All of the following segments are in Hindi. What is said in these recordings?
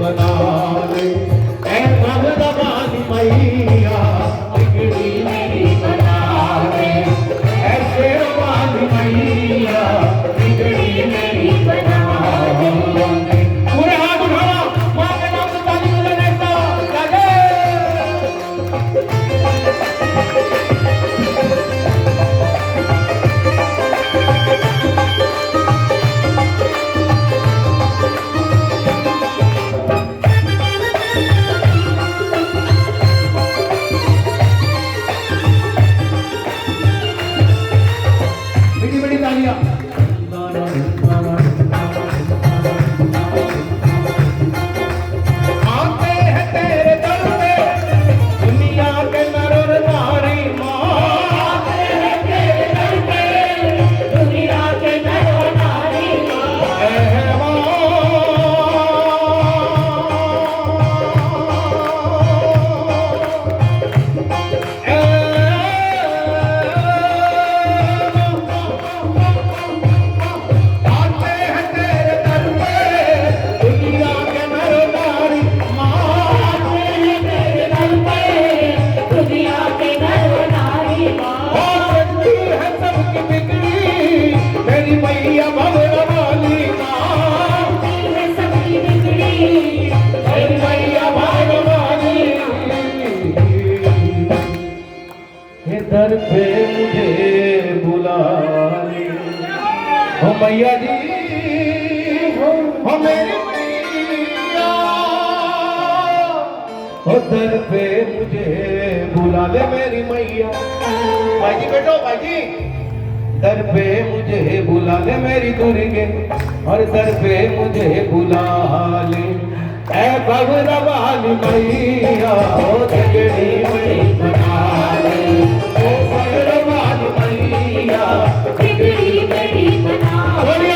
बना ले। ऐ भगवान मैया बिगड़ी मेरी बना ले। ऐ शेरवाली मैया बिगड़ी मेरी बना ले। पूरे हाथ उठाओ, मां के नाम से ताली बजाने का लगे। बड़ी बड़ी तालियां। आते हैं तेरे दर पे दुनिया के नर और नारी माँ। आते हैं तेरे दर पे दुनिया के नर और नारी माँ। ऐ माँ मेरी मैया भगवानी माँ सबकी बिगड़ी। मेरी मैया भगवानी हे दर पे मुझे बुला ले। हो मैया जी हो मेरी मैया हो दर पे मुझे बुला ले मेरी मैया। भाई जी बैठो भाई जी। दर पे मुझे बुला ले मेरी दुर्गे और दर पे मुझे बुला ले। ऐ भगवान मैया बिगड़ी मेरी बना ले। ओ भगवान मैया बिगड़ी मेरी बना ले।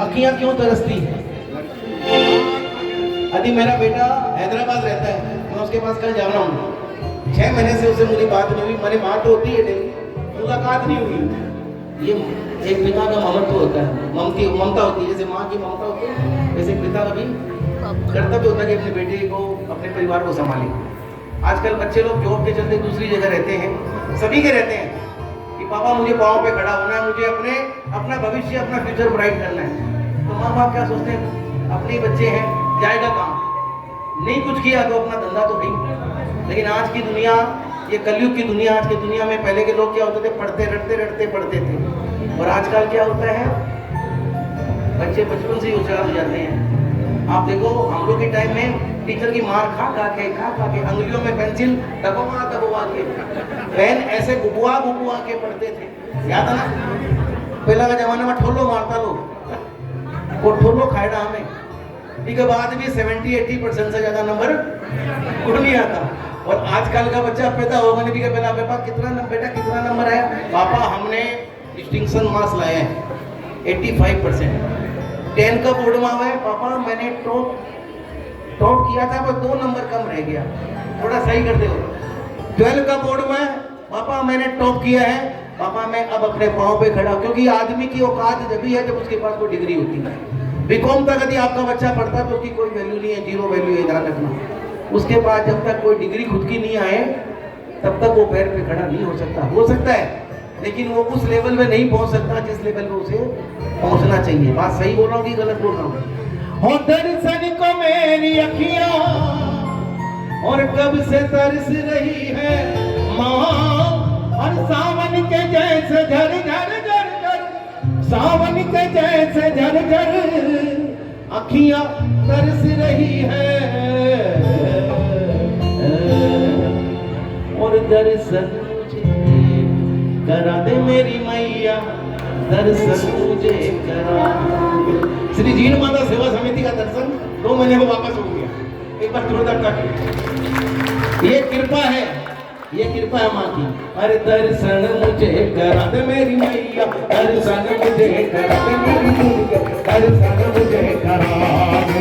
अखियां क्यों तरसती है? यदि मेरा बेटा हैदराबाद रहता है, मैं उसके पास कल जा रहा हूँ। 6 महीने से उससे मेरी बात नहीं हुई। मैंने बात होती है डेली, मुलाकात नहीं हुई। ये एक पिता का ममत्व होता है, ममता होती है। जैसे माँ की ममता होती है, वैसे पिता का भी कर्तव्य होता है कि अपने बेटे को, अपने परिवार को संभाले। आजकल बच्चे लोग जॉब के चलते दूसरी जगह रहते हैं, सभी के रहते हैं कि पापा मुझे पाँव पे खड़ा होना है, मुझे अपना भविष्य, अपना फ्यूचर ब्राइट करना है। तो माँ बाप क्या सोचते हैं, अपने बच्चे हैं, जाएगा काम, नहीं कुछ किया तो अपना धंधा तो नहीं। लेकिन आज की दुनिया, ये कलयुग की दुनिया, आज की दुनिया में पहले के लोग क्या होते थे, पढ़ते रटते पढ़ते थे। और आजकल क्या होता है, बच्चे बचपन से ही होशियार हो जाते हैं। आप देखो, हम लोग के टाइम में टीचर की मार खा खा के अंगुलियों में पेंसिल दबवा के, पेन ऐसे गुबुआ के पढ़ते थे। याद है ना, पहला का जमाने में ठोलो मारता लोग, वो ठोलो खाएगा हमें। ठीक है, बाद भी 70-80% से ज्यादा नंबर गुड़ नहीं आता। और आजकल का बच्चा पैदा होगा नहीं भी पहला पापा बेटा कितना नंबर आया? पापा हमने डिस्टिंक्शन मार्क्स लाए हैं 85%। 10 का बोर्ड में हुआ है, पापा मैंने टॉप किया था पर 2 नंबर कम रह गया, थोड़ा सही कर दो। 12 का बोर्ड में, पापा मैंने टॉप किया है, पापा मैं अब अपने पाँव पे खड़ा, क्योंकि आदमी की औकात जब भी है जब उसके पास कोई डिग्री होती है। बीकॉम तक यदि आपका बच्चा पढ़ता है तो उसकी कोई वैल्यू नहीं है, 0 वैल्यू है, ध्यान रखना। उसके बाद जब तक कोई डिग्री खुद की नहीं आए तब तक वो पैर पे खड़ा नहीं हो सकता। हो सकता है लेकिन वो उस लेवल में नहीं पहुंच सकता जिस लेवल पे उसे पहुंचना चाहिए। बात सही बोल रहा हूँ कि गलत बोल रहा हूँ? हो दर्शन को मेरी अखियां और कब से तरस रही है माँ, और सावन के जैसे झर झर झर झर, सावन के जैसे झर झर अखियां तरस रही है, और दर्शन मुझे करा दे मेरी मैया, दर्शन मुझे करा। श्री जीण माता सेवा समिति का दर्शन 2 महीने में वापस हो गया। एक बार जोरदार ताली। ये कृपा है, ये कृपा है माँ की। अरे दर्शन मुझे करा दे मेरी मैया, दर्शन मुझे करा दे मेरी मैया, दर्शन मुझे करा दे,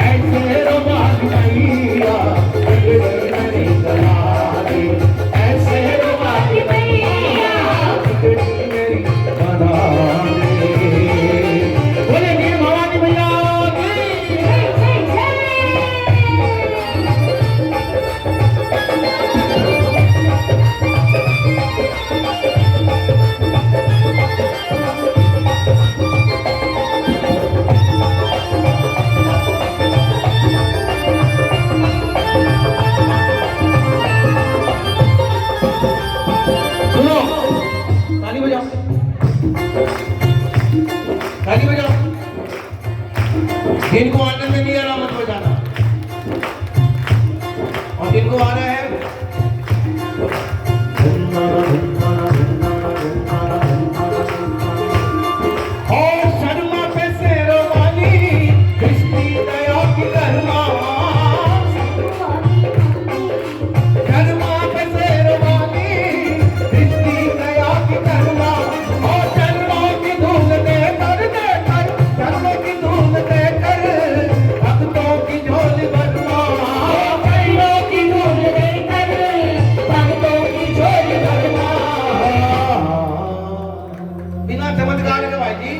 ऐसे रुबान मैया मेरी करा दे, ऐसे रुबान मैया मेरी करा दे। बोलेंगे भवानी मैया जिनको आनंद नहीं आ रहा मत बजाना, और जिनको आ रहा है और शर्मा पे शेरों वाली कृष्णी दया की कर्मा, शर्मा पे शेरों वाली कृष्णी दया की कर्मा, और शर्मा की धूल देकर शर्मा की धूल देकर भक्तों की झोली भरना, भक्तों की झोली देकर भक्तों की झोली भरना। बिना चमत्कार के भाई जी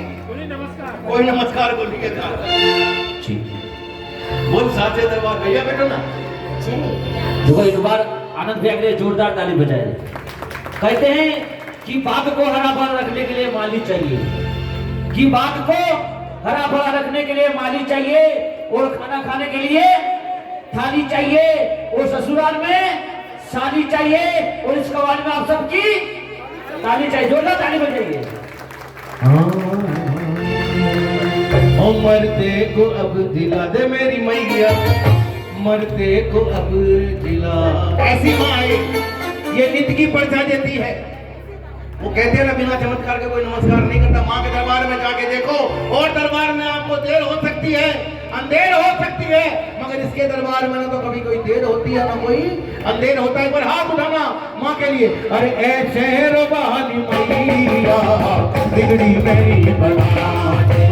कोई नमस्कार बोल के बोल साचे दरबार भैया बैठो ना। देखो एक बार आनंद भैया के लिए जोरदार ताली बजाए। कहते हैं कि बाग को हरा भरा रखने के लिए माली चाहिए, कि बाग को हरा भरा रखने के लिए माली चाहिए, और खाना खाने के लिए थाली चाहिए, और ससुराल में शादी चाहिए, और इस कवाल में आप सबकी ताली चाहिए। जोरदार ताली बजाइए। मरते को अब दिला दे मेरी मैया, मरते को अब दिला। ऐसी माँ ये नित्य की पर्चा देती है। वो कहते हैं ना बिना चमत्कार के कोई नमस्कार नहीं करता। माँ के दरबार में जाके देखो, और दरबार में आपको देर हो सकती है, अंधेर हो सकती है, मगर इसके दरबार में ना तो कभी कोई देर होती है ना कोई अंधेर होता है। पर हाथ उठाना माँ के लिए। अरे ऐसे रोबानी मैया बिगड़ी मेरी बना दे,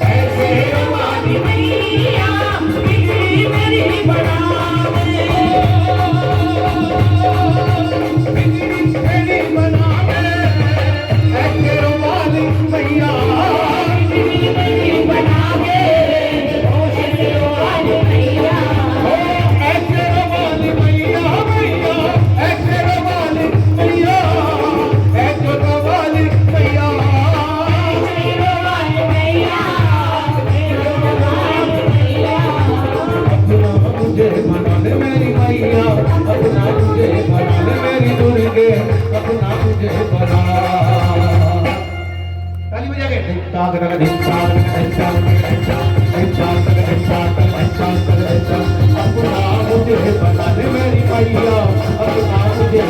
ऐसे रोबानी मैया बिगड़ी मेरी बना दे, बिगड़ी मेरी बना दे, ऐसे रोबानी मैया बिगड़ी मेरी बना दे, ऐसे रोबानी मैया, ऐसे रोबानी मैया, ऐसे रोबानी मैया, ऐसे रोबानी मैया, मुझे बना ले मेरी मैया, अपना मुझे बना ले मेरी दुर्गे, अपना मुझे बना। ताली बजा के धिक ताक रग धिक ताक धिक ताक धिक ताक धिक ताक, अपना मुझे बना ले मेरी मैया, अपना मुझे